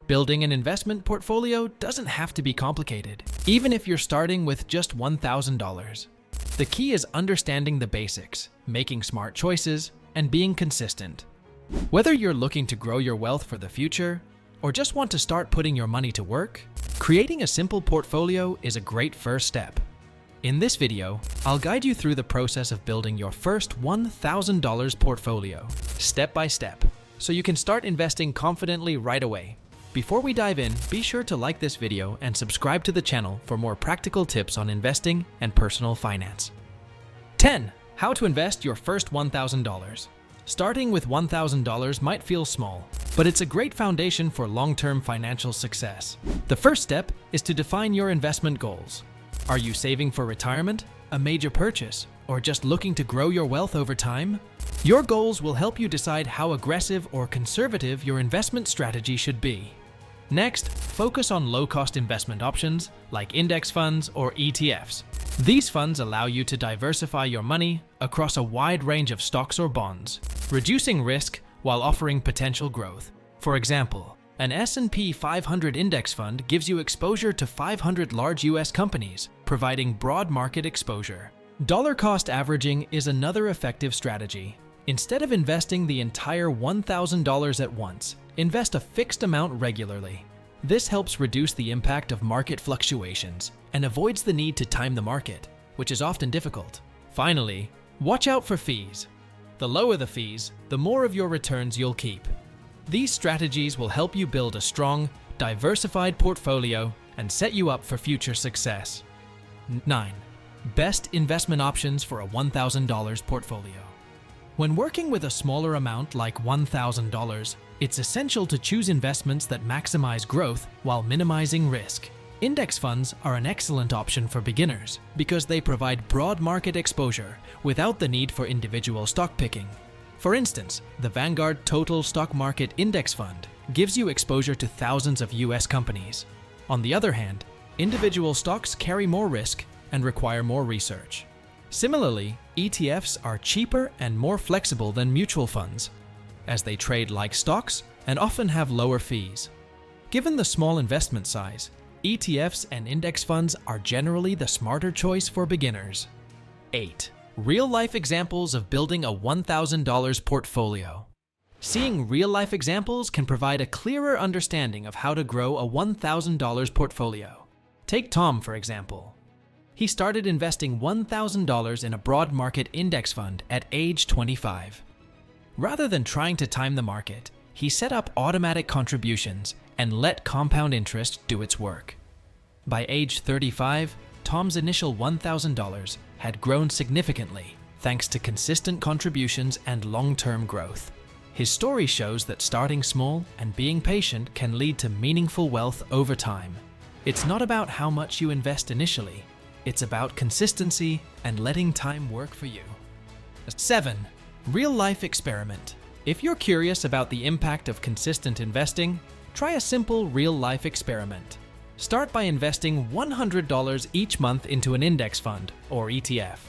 Building an investment portfolio doesn't have to be complicated, even if you're starting with just $1,000. The key is understanding the basics, making smart choices, and being consistent. Whether you're looking to grow your wealth for the future, or just want to start putting your money to work, creating a simple portfolio is a great first step. In this video, I'll guide you through the process of building your first $1,000 portfolio, step by step, so you can start investing confidently right away. Before we dive in, be sure to like this video and subscribe to the channel for more practical tips on investing and personal finance. 10. How to invest your first $1,000. Starting with $1,000 might feel small, but it's a great foundation for long-term financial success. The first step is to define your investment goals. Are you saving for retirement, a major purchase, or just looking to grow your wealth over time? Your goals will help you decide how aggressive or conservative your investment strategy should be. Next, focus on low-cost investment options like index funds or ETFs. These funds allow you to diversify your money across a wide range of stocks or bonds, reducing risk while offering potential growth. For example, an S&P 500 index fund gives you exposure to 500 large US companies, providing broad market exposure. Dollar cost averaging is another effective strategy. Instead of investing the entire $1,000 at once, invest a fixed amount regularly. This helps reduce the impact of market fluctuations and avoids the need to time the market, which is often difficult. Finally, watch out for fees. The lower the fees, the more of your returns you'll keep. These strategies will help you build a strong, diversified portfolio and set you up for future success. 9. Best investment options for a $1,000 portfolio. When working with a smaller amount like $1,000, it's essential to choose investments that maximize growth while minimizing risk. Index funds are an excellent option for beginners because they provide broad market exposure without the need for individual stock picking. For instance, the Vanguard Total Stock Market Index Fund gives you exposure to thousands of US companies. On the other hand, individual stocks carry more risk and require more research. Similarly, ETFs are cheaper and more flexible than mutual funds, as they trade like stocks and often have lower fees. Given the small investment size, ETFs and index funds are generally the smarter choice for beginners. 8. Real-life examples of building a $1,000 portfolio. Seeing real-life examples can provide a clearer understanding of how to grow a $1,000 portfolio. Take Tom, for example. He started investing $1,000 in a broad market index fund at age 25. Rather than trying to time the market, he set up automatic contributions and let compound interest do its work. By age 35, Tom's initial $1,000 had grown significantly thanks to consistent contributions and long-term growth. His story shows that starting small and being patient can lead to meaningful wealth over time. It's not about how much you invest initially. It's about consistency and letting time work for you. 7. Real-life experiment. If you're curious about the impact of consistent investing, try a simple real-life experiment. Start by investing $100 each month into an index fund or ETF.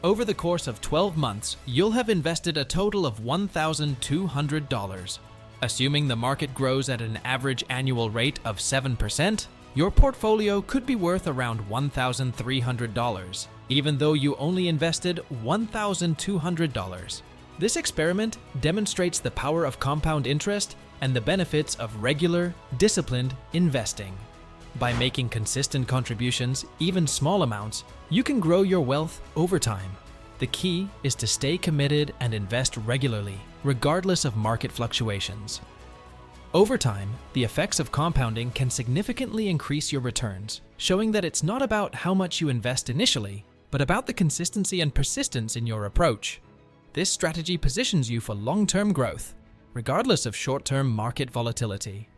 Over the course of 12 months, you'll have invested a total of $1,200. Assuming the market grows at an average annual rate of 7%, your portfolio could be worth around $1,300, even though you only invested $1,200. This experiment demonstrates the power of compound interest and the benefits of regular, disciplined investing. By making consistent contributions, even small amounts, you can grow your wealth over time. The key is to stay committed and invest regularly, regardless of market fluctuations. Over time, the effects of compounding can significantly increase your returns, showing that it's not about how much you invest initially, but about the consistency and persistence in your approach. This strategy positions you for long-term growth, regardless of short-term market volatility.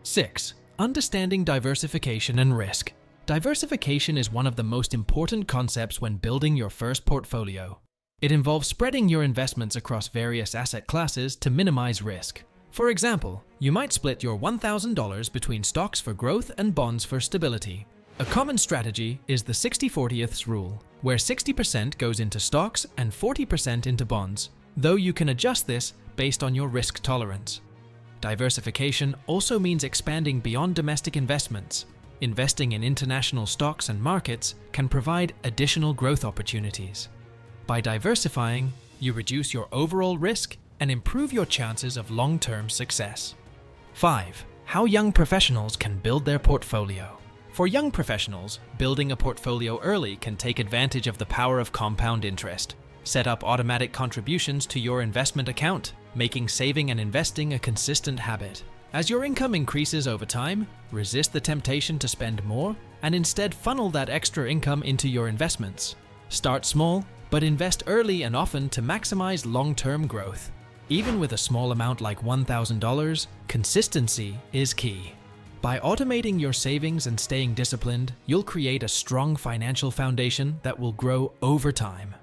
6. Understanding diversification and risk. Diversification is one of the most important concepts when building your first portfolio. It involves spreading your investments across various asset classes to minimize risk. For example, you might split your $1,000 between stocks for growth and bonds for stability. A common strategy is the 60/40 rule, where 60% goes into stocks and 40% into bonds, though you can adjust this based on your risk tolerance. Diversification also means expanding beyond domestic investments. Investing in international stocks and markets can provide additional growth opportunities. By diversifying, you reduce your overall risk and improve your chances of long-term success. 5. How young professionals can build their portfolio. For young professionals, building a portfolio early can take advantage of the power of compound interest. Set up automatic contributions to your investment account, making saving and investing a consistent habit. As your income increases over time, resist the temptation to spend more and instead funnel that extra income into your investments. Start small, but invest early and often to maximize long-term growth. Even with a small amount like $1,000, consistency is key. By automating your savings and staying disciplined, you'll create a strong financial foundation that will grow over time.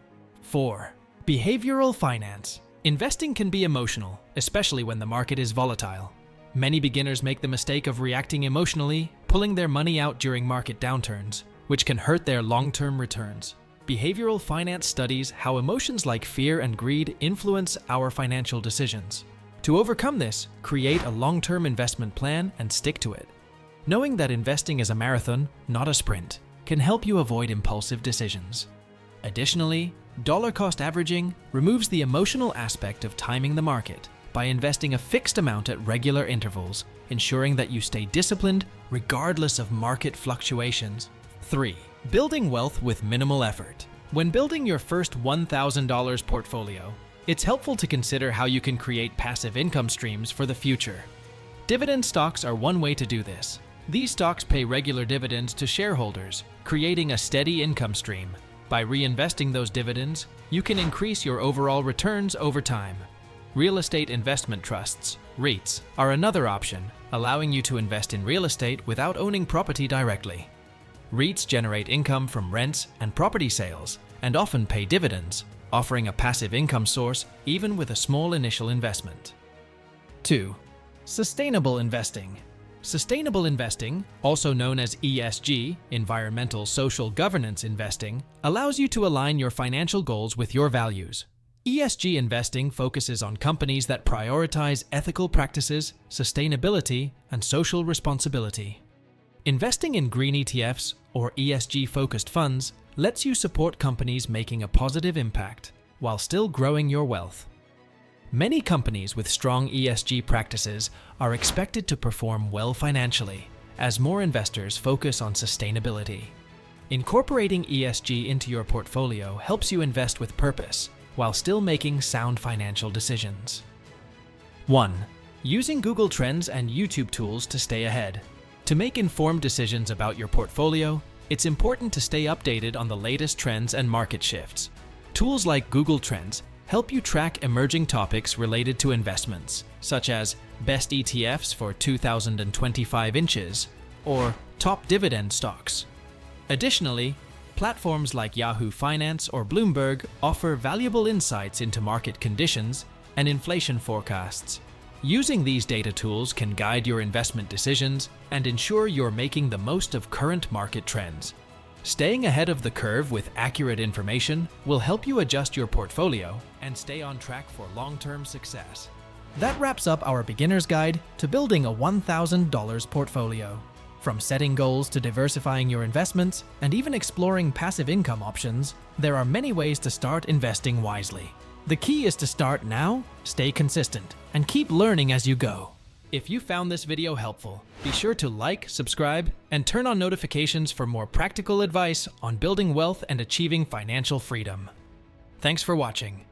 4. Behavioral finance. Investing can be emotional, especially when the market is volatile. Many beginners make the mistake of reacting emotionally, pulling their money out during market downturns, which can hurt their long-term returns. Behavioral finance studies how emotions like fear and greed influence our financial decisions. To overcome this, create a long-term investment plan and stick to it. Knowing that investing is a marathon, not a sprint, can help you avoid impulsive decisions. Additionally, dollar-cost averaging removes the emotional aspect of timing the market by investing a fixed amount at regular intervals, ensuring that you stay disciplined regardless of market fluctuations. 3. Building wealth with minimal effort. When building your first $1,000 portfolio, it's helpful to consider how you can create passive income streams for the future. Dividend stocks are one way to do this. These stocks pay regular dividends to shareholders, creating a steady income stream. By reinvesting those dividends, you can increase your overall returns over time. Real estate investment trusts, REITs, are another option, allowing you to invest in real estate without owning property directly. REITs generate income from rents and property sales, and often pay dividends, offering a passive income source even with a small initial investment. 2. Sustainable investing. Sustainable investing, also known as ESG, environmental social governance investing, allows you to align your financial goals with your values. ESG investing focuses on companies that prioritize ethical practices, sustainability, and social responsibility. Investing in green ETFs or ESG-focused funds lets you support companies making a positive impact while still growing your wealth. Many companies with strong ESG practices are expected to perform well financially as more investors focus on sustainability. Incorporating ESG into your portfolio helps you invest with purpose while still making sound financial decisions. 1. Using Google Trends and YouTube tools to stay ahead. To make informed decisions about your portfolio, it's important to stay updated on the latest trends and market shifts. Tools like Google Trends help you track emerging topics related to investments, such as best ETFs for 2025 inches or top dividend stocks. Additionally, platforms like Yahoo Finance or Bloomberg offer valuable insights into market conditions and inflation forecasts. Using these data tools can guide your investment decisions and ensure you're making the most of current market trends. Staying ahead of the curve with accurate information will help you adjust your portfolio and stay on track for long-term success. That wraps up our beginner's guide to building a $1,000 portfolio. From setting goals to diversifying your investments and even exploring passive income options, there are many ways to start investing wisely. The key is to start now, stay consistent, and keep learning as you go. If you found this video helpful, be sure to like, subscribe, and turn on notifications for more practical advice on building wealth and achieving financial freedom. Thanks for watching.